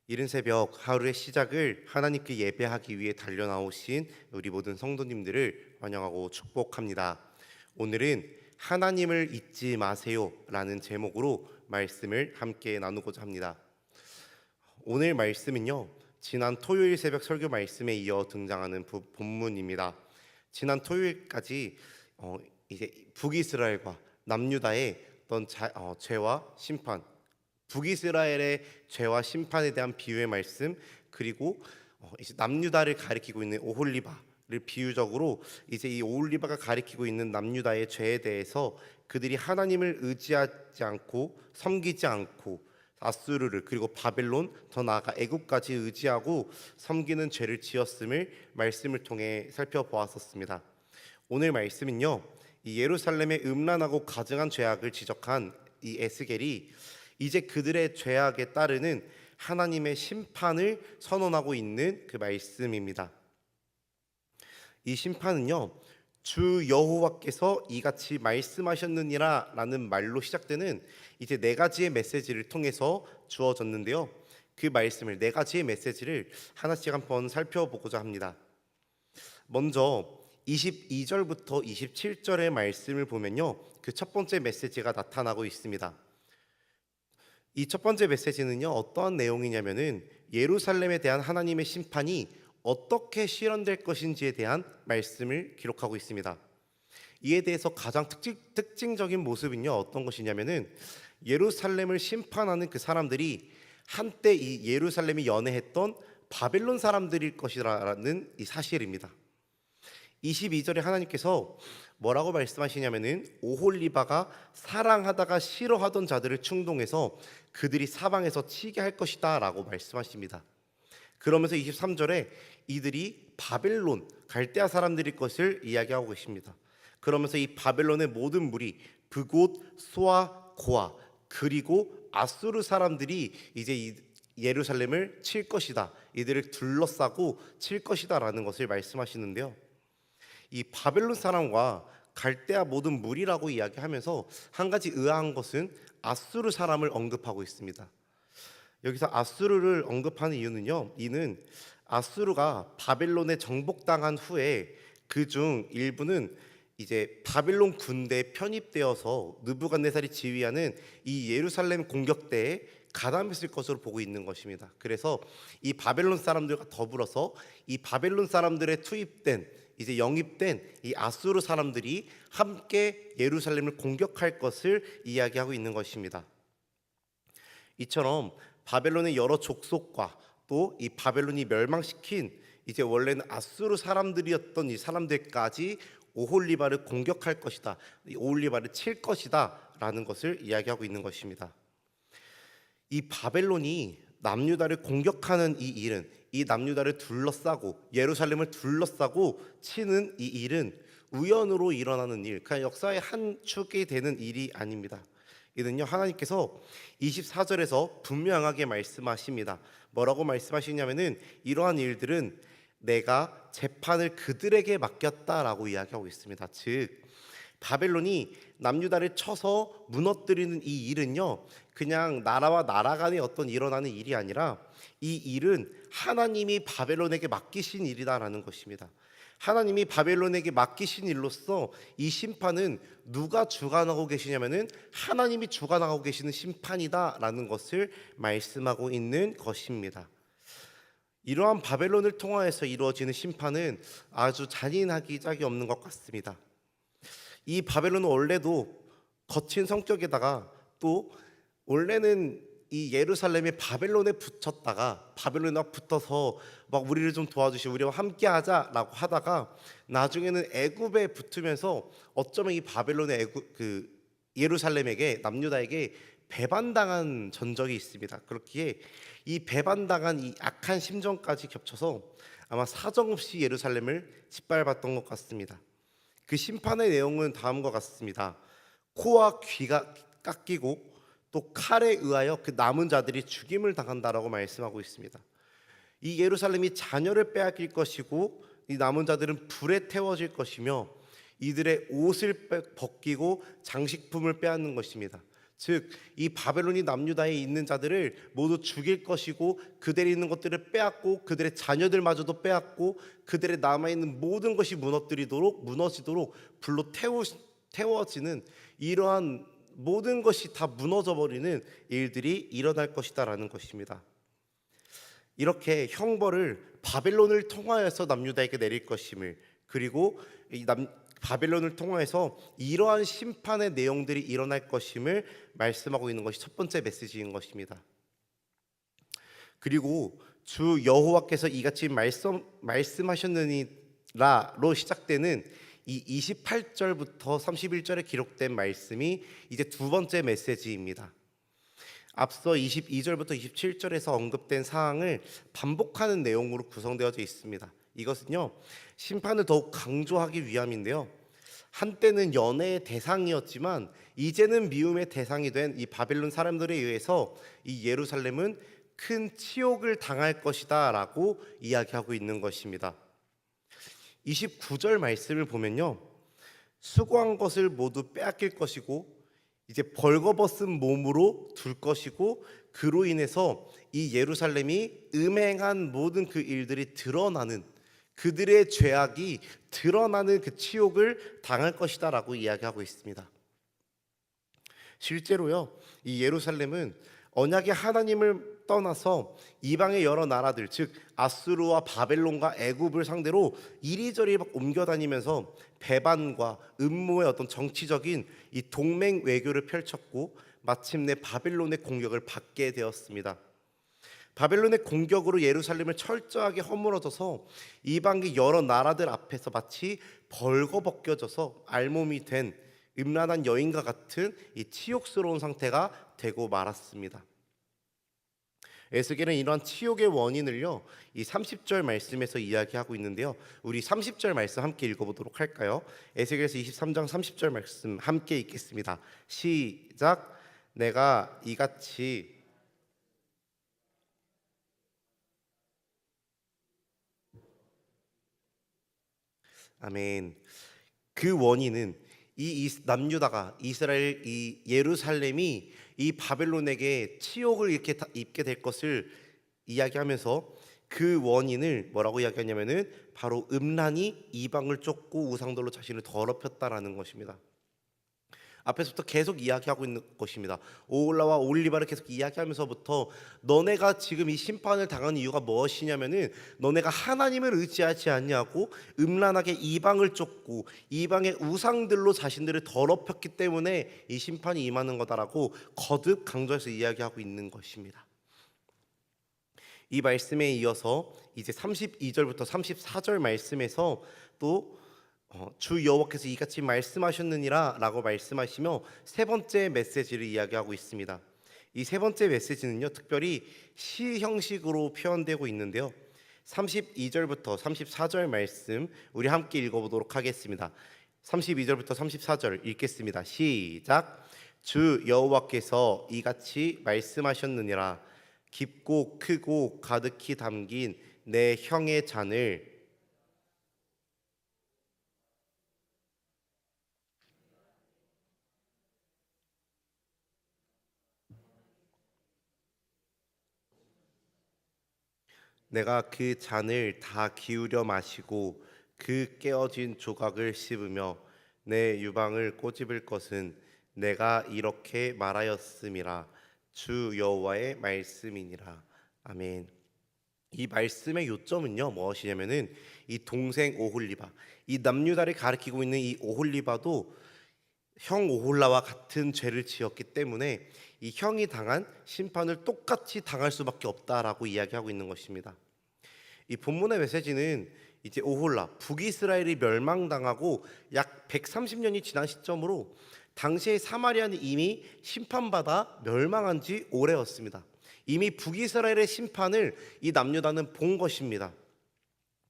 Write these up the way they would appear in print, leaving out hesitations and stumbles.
이른 새벽 하루의 시작을 하나님께 예배하기 위해 달려나오신 우리 모든 성도님들을 환영하고 축복합니다. 오늘은 하나님을 잊지 마세요라는 제목으로 말씀을 함께 나누고자 합니다. 오늘 말씀은요, 지난 토요일 새벽 설교 말씀에 이어 등장하는 본문입니다. 지난 토요일까지 이제 북이스라엘과 남유다의 어떤 죄와 심판, 북이스라엘의 죄와 심판에 대한 비유의 말씀, 그리고 이제 남유다를 가리키고 있는 오홀리바를 비유적으로 이제 이 오홀리바가 가리키고 있는 남유다의 죄에 대해서 그들이 하나님을 의지하지 않고 섬기지 않고 아수르를, 그리고 바벨론, 더 나아가 애굽까지 의지하고 섬기는 죄를 지었음을 말씀을 통해 살펴보았었습니다. 오늘 말씀은요, 이 예루살렘의 음란하고 가증한 죄악을 지적한 이 에스겔이 이제 그들의 죄악에 따르는 하나님의 심판을 선언하고 있는 그 말씀입니다. 이 심판은요, 주 여호와께서 이같이 말씀하셨느니라 라는 말로 시작되는 이제 네 가지의 메시지를 통해서 주어졌는데요, 그 말씀을, 네 가지의 메시지를 하나씩 한번 살펴보고자 합니다. 먼저 22절부터 27절의 말씀을 보면요, 그 첫 번째 메시지가 나타나고 있습니다. 이 첫 번째 메시지는요, 어떠한 내용이냐면은 예루살렘에 대한 하나님의 심판이 어떻게 실현될 것인지에 대한 말씀을 기록하고 있습니다. 이에 대해서 가장 특징적인 모습은요, 어떤 것이냐면은 예루살렘을 심판하는 그 사람들이 한때 이 예루살렘이 연애했던 바벨론 사람들일 것이라는 이 사실입니다. 22절에 하나님께서 뭐라고 말씀하시냐면은 오홀리바가 사랑하다가 싫어하던 자들을 충동해서 그들이 사방에서 치게 할 것이다 라고 말씀하십니다. 그러면서 23절에 이들이 바벨론, 갈대아 사람들일 것을 이야기하고 계십니다. 그러면서 이 바벨론의 모든 무리, 브곳, 소아, 고아, 그리고 아수르 사람들이 이제 이 예루살렘을 칠 것이다, 이들을 둘러싸고 칠 것이다 라는 것을 말씀하시는데요, 이 바벨론 사람과 갈대아 모든 무리라고 이야기하면서 한 가지 의아한 것은 아수르 사람을 언급하고 있습니다. 여기서 아수르를 언급하는 이유는요, 이는 아수르가 바벨론에 정복당한 후에 그중 일부는 이제 바벨론 군대에 편입되어서 느부갓네살이 지휘하는 이 예루살렘 공격 때에 가담했을 것으로 보고 있는 것입니다. 그래서 이 바벨론 사람들과 더불어서 이 바벨론 사람들의 투입된, 이제 영입된 이 아수르 사람들이 함께 예루살렘을 공격할 것을 이야기하고 있는 것입니다. 이처럼 바벨론의 여러 족속과 또 이 바벨론이 멸망시킨 이제 원래는 아수르 사람들이었던 이 사람들까지 오홀리바를 공격할 것이다, 이 오홀리바를 칠 것이다 라는 것을 이야기하고 있는 것입니다. 이 바벨론이 남유다를 공격하는 이 일은, 이 남유다를 둘러싸고 예루살렘을 둘러싸고 치는 이 일은 우연으로 일어나는 일, 그냥 역사의 한 축이 되는 일이 아닙니다. 이는요, 하나님께서 24절에서 분명하게 말씀하십니다. 뭐라고 말씀하시냐면은 이러한 일들은 내가 재판을 그들에게 맡겼다라고 이야기하고 있습니다. 즉 바벨론이 남유다를 쳐서 무너뜨리는 이 일은요, 그냥 나라와 나라 간에 어떤 일어나는 일이 아니라 이 일은 하나님이 바벨론에게 맡기신 일이다라는 것입니다. 하나님이 바벨론에게 맡기신 일로서 이 심판은 누가 주관하고 계시냐면은 하나님이 주관하고 계시는 심판이다라는 것을 말씀하고 있는 것입니다. 이러한 바벨론을 통하여서 이루어지는 심판은 아주 잔인하기 짝이 없는 것 같습니다. 이 바벨론은 원래도 거친 성격에다가 또 원래는 이 예루살렘에 바벨론에 붙였다가 바벨론과 붙어서 막 우리를 좀 도와주시고 우리와 함께하자라고 하다가 나중에는 애굽에 붙으면서 어쩌면 이 바벨론의 예루살렘에게, 남유다에게 배반당한 전적이 있습니다. 그렇기에 이 배반당한 이 악한 심정까지 겹쳐서 아마 사정없이 예루살렘을 짓밟았던 것 같습니다. 그 심판의 내용은 다음과 같습니다. 코와 귀가 깎이고 또 칼에 의하여 그 남은 자들이 죽임을 당한다라고 말씀하고 있습니다. 이 예루살렘이 자녀를 빼앗길 것이고 이 남은 자들은 불에 태워질 것이며 이들의 옷을 벗기고 장식품을 빼앗는 것입니다. 즉 이 바벨론이 남유다에 있는 자들을 모두 죽일 것이고 그들이 있는 것들을 빼앗고 그들의 자녀들마저도 빼앗고 그들의 남아있는 모든 것이 무너지도록 불로 태워지는 이러한 모든 것이 다 무너져 버리는 일들이 일어날 것이다라는 것입니다. 이렇게 형벌을 바벨론을 통하여서 남유다에게 내릴 것임을, 그리고 바벨론을 통해서 이러한 심판의 내용들이 일어날 것임을 말씀하고 있는 것이 첫 번째 메시지인 것입니다. 그리고 주 여호와께서 이같이 말씀하셨느니라로 시작되는 이 28절부터 31절에 기록된 말씀이 이제 두 번째 메시지입니다. 앞서 22절부터 27절에서 언급된 사항을 반복하는 내용으로 구성되어져 있습니다. 이것은요, 심판을 더욱 강조하기 위함인데요, 한때는 연애의 대상이었지만 이제는 미움의 대상이 된 이 바벨론 사람들에 의해서 이 예루살렘은 큰 치욕을 당할 것이다 라고 이야기하고 있는 것입니다. 29절 말씀을 보면요, 수고한 것을 모두 빼앗길 것이고 이제 벌거벗은 몸으로 둘 것이고 그로 인해서 이 예루살렘이 음행한 모든 그 일들이 드러나는, 그들의 죄악이 드러나는 그 치욕을 당할 것이다 라고 이야기하고 있습니다. 실제로요, 이 예루살렘은 언약의 하나님을 떠나서 이방의 여러 나라들, 즉 아수르와 바벨론과 애굽을 상대로 이리저리 옮겨다니면서 배반과 음모의 어떤 정치적인 이 동맹 외교를 펼쳤고 마침내 바벨론의 공격을 받게 되었습니다. 바벨론의 공격으로 예루살렘을 철저하게 허물어져서 이방의 여러 나라들 앞에서 마치 벌거벗겨져서 알몸이 된 음란한 여인과 같은 이 치욕스러운 상태가 되고 말았습니다. 에스겔은 이러한 치욕의 원인을요, 이 30절 말씀에서 이야기하고 있는데요, 우리 30절 말씀 함께 읽어보도록 할까요? 에스겔서 23장 30절 말씀 함께 읽겠습니다. 시작. 내가 이같이 아멘. 그 원인은 이 남유다가 이스라엘 이 예루살렘이 이 바벨론에게 치욕을 이렇게 입게 될 것을 이야기하면서 그 원인을 뭐라고 이야기하냐면은 바로 음란이 이방을 쫓고 우상들로 자신을 더럽혔다라는 것입니다. 앞에서부터 계속 이야기하고 있는 것입니다. 오홀라와 올리바를 계속 이야기하면서부터 너네가 지금 이 심판을 당하는 이유가 무엇이냐면은 너네가 하나님을 의지하지 않냐고 음란하게 이방을 쫓고 이방의 우상들로 자신들을 더럽혔기 때문에 이 심판이 임하는 거다라고 거듭 강조해서 이야기하고 있는 것입니다. 이 말씀에 이어서 이제 32절부터 34절 말씀에서 또 주 여호와께서 이같이 말씀하셨느니라 라고 말씀하시며 세 번째 메시지를 이야기하고 있습니다. 이 세 번째 메시지는요, 특별히 시 형식으로 표현되고 있는데요, 32절부터 34절 말씀 우리 함께 읽어보도록 하겠습니다. 32절부터 34절 읽겠습니다. 시작. 주 여호와께서 이같이 말씀하셨느니라. 깊고 크고 가득히 담긴 내 형의 잔을 내가 그 잔을 다 기울여 마시고 그 깨어진 조각을 씹으며 내 유방을 꼬집을 것은 내가 이렇게 말하였음이라. 주 여호와의 말씀이니라. 아멘. 이 말씀의 요점은요 무엇이냐면은 이 동생 오홀리바, 이 남유다를 가리키고 있는 이 오홀리바도 형 오홀라와 같은 죄를 지었기 때문에 이 형이 당한 심판을 똑같이 당할 수밖에 없다라고 이야기하고 있는 것입니다. 이 본문의 메시지는 이제 오홀라 북이스라엘이 멸망당하고 약 130년이 지난 시점으로 당시의 사마리아는 이미 심판받아 멸망한 지 오래였습니다. 이미 북이스라엘의 심판을 이 남유다는 본 것입니다.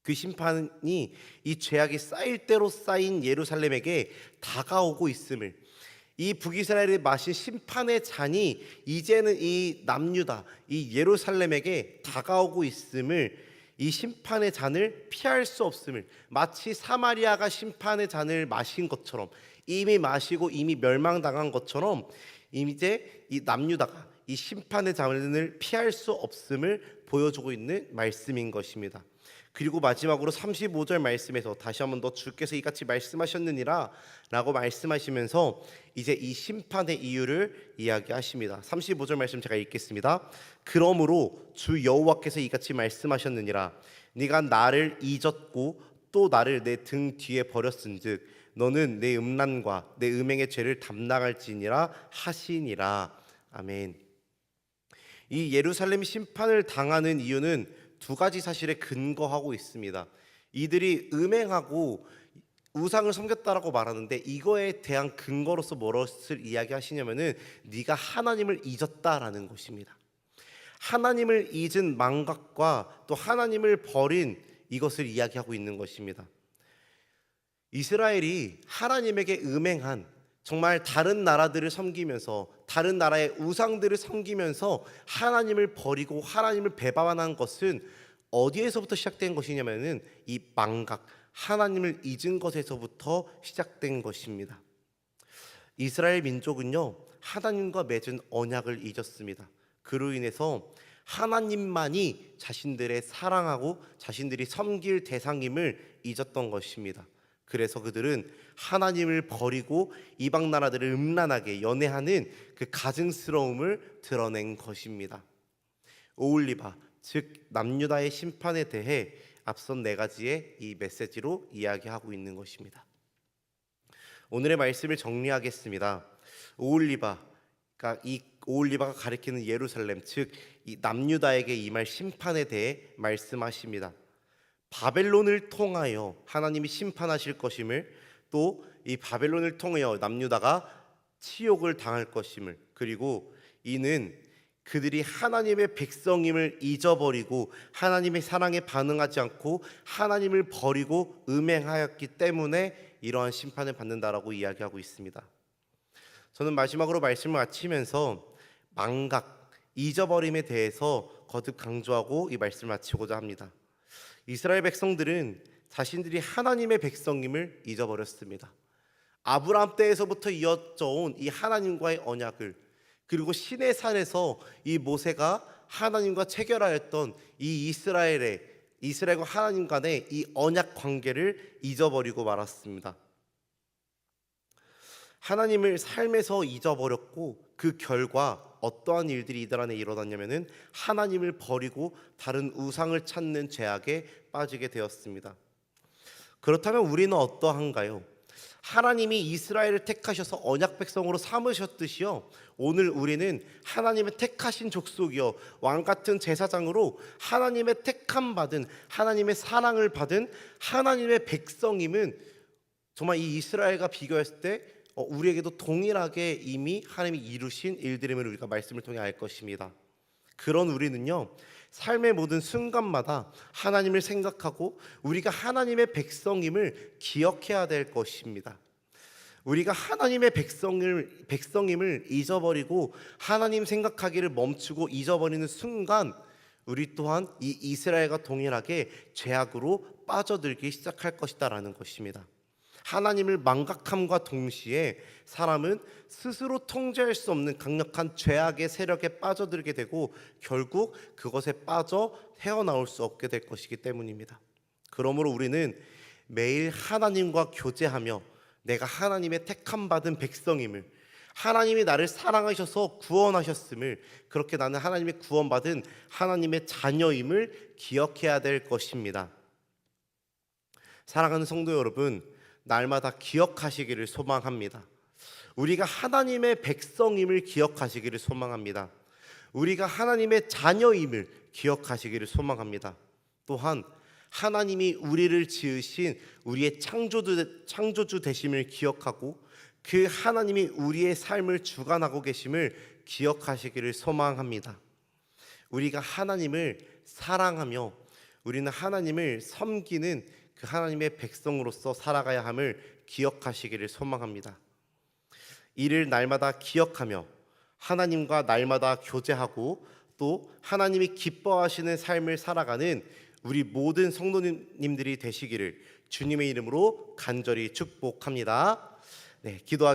그 심판이 이 죄악이 쌓일 대로 쌓인 예루살렘에게 다가오고 있음을, 이 북이스라엘이 마신 심판의 잔이 이제는 이 남유다, 이 예루살렘에게 다가오고 있음을, 이 심판의 잔을 피할 수 없음을, 마치 사마리아가 심판의 잔을 마신 것처럼, 이미 마시고 이미 멸망당한 것처럼 이제 이 남유다가 이 심판의 잔을 피할 수 없음을 보여주고 있는 말씀인 것입니다. 그리고 마지막으로 35절 말씀에서 다시 한번 더 주께서 이같이 말씀하셨느니라 라고 말씀하시면서 이제 이 심판의 이유를 이야기하십니다. 35절 말씀 제가 읽겠습니다. 그러므로 주 여호와께서 이같이 말씀하셨느니라 네가 나를 잊었고 또 나를 내 등 뒤에 버렸은즉 너는 내 음란과 내 음행의 죄를 담당할지니라 하시니라. 아멘. 이 예루살렘 심판을 당하는 이유는 두 가지 사실에 근거하고 있습니다. 이들이 음행하고 우상을 섬겼다라고 말하는데 이거에 대한 근거로서 무엇을 이야기하시냐면은 네가 하나님을 잊었다라는 것입니다. 하나님을 잊은 망각과 또 하나님을 버린 이것을 이야기하고 있는 것입니다. 이스라엘이 하나님에게 음행한 정말 다른 나라들을 섬기면서 다른 나라의 우상들을 섬기면서 하나님을 버리고 하나님을 배반한 것은 어디에서부터 시작된 것이냐면은 이 망각, 하나님을 잊은 것에서부터 시작된 것입니다. 이스라엘 민족은요 하나님과 맺은 언약을 잊었습니다. 그로 인해서 하나님만이 자신들의 사랑하고 자신들이 섬길 대상임을 잊었던 것입니다. 그래서 그들은 하나님을 버리고 이방 나라들을 음란하게 연애하는 그 가증스러움을 드러낸 것입니다. 오홀리바, 즉 남유다의 심판에 대해 앞선 네 가지의 이 메시지로 이야기하고 있는 것입니다. 오늘의 말씀을 정리하겠습니다. 오홀리바가 가리키는 예루살렘, 즉 이 남유다에게 임할 심판에 대해 말씀하십니다. 바벨론을 통하여 하나님이 심판하실 것임을, 또 이 바벨론을 통하여 남유다가 치욕을 당할 것임을, 그리고 이는 그들이 하나님의 백성임을 잊어버리고 하나님의 사랑에 반응하지 않고 하나님을 버리고 음행하였기 때문에 이러한 심판을 받는다라고 이야기하고 있습니다. 저는 마지막으로 말씀을 마치면서 망각, 잊어버림에 대해서 거듭 강조하고 이 말씀을 마치고자 합니다. 이스라엘 백성들은 자신들이 하나님의 백성임을 잊어버렸습니다. 아브라함 때에서부터 이어져 온 이 하나님과의 언약을, 그리고 시내산에서 이 모세가 하나님과 체결하였던 이 이스라엘과 하나님 간의 이 언약 관계를 잊어버리고 말았습니다. 하나님을 삶에서 잊어버렸고 그 결과 어떠한 일들이 이들 안에 일어났냐면은 하나님을 버리고 다른 우상을 찾는 죄악에 빠지게 되었습니다. 그렇다면 우리는 어떠한가요? 하나님이 이스라엘을 택하셔서 언약 백성으로 삼으셨듯이요, 오늘 우리는 하나님의 택하신 족속이요 왕같은 제사장으로 하나님의 택함 받은, 하나님의 사랑을 받은 하나님의 백성임은 정말 이 이스라엘과 비교했을 때 우리에게도 동일하게 이미 하나님이 이루신 일들임을 우리가 말씀을 통해 알 것입니다. 그런 우리는요 삶의 모든 순간마다 하나님을 생각하고 우리가 하나님의 백성임을 기억해야 될 것입니다. 우리가 하나님의 백성임을 잊어버리고 하나님 생각하기를 멈추고 잊어버리는 순간 우리 또한 이 이스라엘과 동일하게 죄악으로 빠져들기 시작할 것이다라는 것입니다. 하나님을 망각함과 동시에 사람은 스스로 통제할 수 없는 강력한 죄악의 세력에 빠져들게 되고 결국 그것에 빠져 헤어나올 수 없게 될 것이기 때문입니다. 그러므로 우리는 매일 하나님과 교제하며 내가 하나님의 택함 받은 백성임을, 하나님이 나를 사랑하셔서 구원하셨음을, 그렇게 나는 하나님의 구원받은 하나님의 자녀임을 기억해야 될 것입니다. 사랑하는 성도 여러분, 날마다 기억하시기를 소망합니다. 우리가 하나님의 백성임을 기억하시기를 소망합니다. 우리가 하나님의 자녀임을 기억하시기를 소망합니다. 또한 하나님이 우리를 지으신 우리의 창조주 되심을 기억하고 그 하나님이 우리의 삶을 주관하고 계심을 기억하시기를 소망합니다. 우리가 하나님을 사랑하며 우리는 하나님을 섬기는 그 하나님의 백성으로서 살아가야 함을 기억하시기를 소망합니다. 이를 날마다 기억하며 하나님과 날마다 교제하고 또 하나님이 기뻐하시는 삶을 살아가는 우리 모든 성도님들이 되시기를 주님의 이름으로 간절히 축복합니다. 네, 기도하겠습니다.